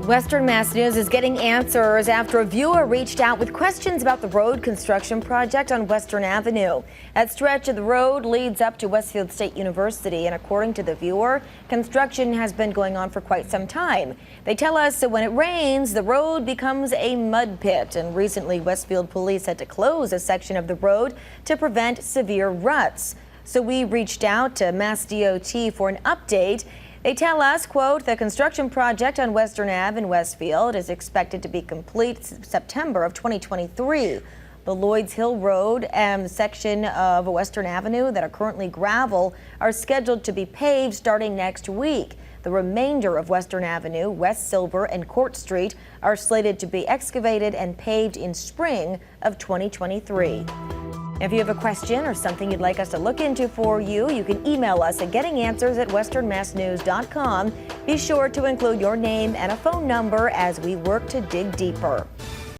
Western Mass News is getting answers after a viewer reached out with questions about the road construction project on Western Avenue. That stretch of the road leads up to Westfield State University, and according to the viewer, construction has been going on for quite some time. They tell us that when it rains, the road becomes a mud pit, and recently Westfield police had to close a section of the road to prevent severe ruts. So we reached out to Mass DOT for an update. They tell us, quote, the construction project on Western Ave in Westfield is expected to be complete September of 2023. The Lloyds Hill Road and the section of Western Avenue that are currently gravel are scheduled to be paved starting next week. The remainder of Western Avenue, West Silver and Court Street are slated to be excavated and paved in spring of 2023. If you have a question or something you'd like us to look into for you, you can email us at gettinganswers@westernmassnews.com. Be sure to include your name and a phone number as we work to dig deeper.